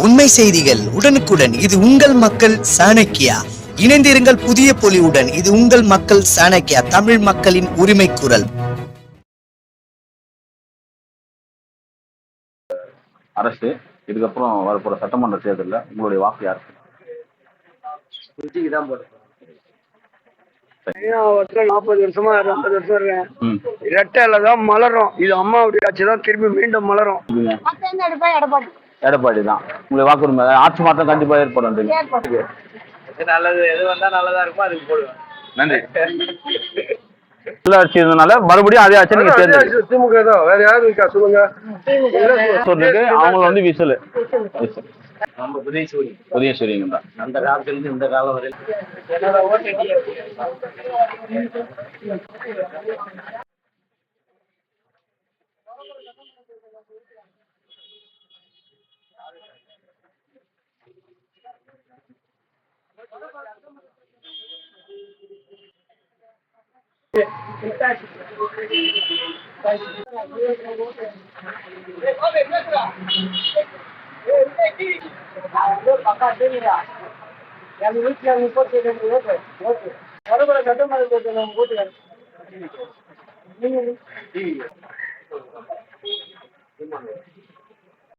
உண்மை செய்திகள் உடனுக்குடன். இது உங்கள் மக்கள் சாணக்கியா. இணைந்திருங்கள் புதிய பொலிவுடன். இது உங்கள் மக்கள் சாணக்கியா, தமிழ் மக்களின் உரிமை குரல். அரசு இதுக்கப்புறம் வரப்போற சட்டமன்ற தேர்தலில் உங்களுடைய வாக்கு யாருக்கு? தான் போடுறேன். 40 வருஷமா 50 வருஷம் இருக்கேன். ரெட்டையில தான் மலரும். இது அம்மாவுடைய ஆட்சி தான் திரும்பி மீண்டும் மலரும். எடப்பாடி தான் உங்களுடைய வாக்குரிமை. ஆட்சி மாற்றம் கண்டிப்பா ஏற்படும். நல்லது எது வந்தா நல்லதா இருக்கும், அதுக்கு போடுவேன். நன்றி. ஆட்சி இருந்தனால மறுபடியும் அதே ஆட்சி நீங்க தேர்ந்தெடுங்க. திமுக தான், வேற யாரும் இருக்கா சொல்லுங்க. அவங்க வந்து விசில் நம்ம புதிய உதயசூரியன் தான். அந்த காலத்துல இருந்து இந்த காலம் வரையில் எங்க வீட்டுல 32 ஓட்டு சட்டமன்ற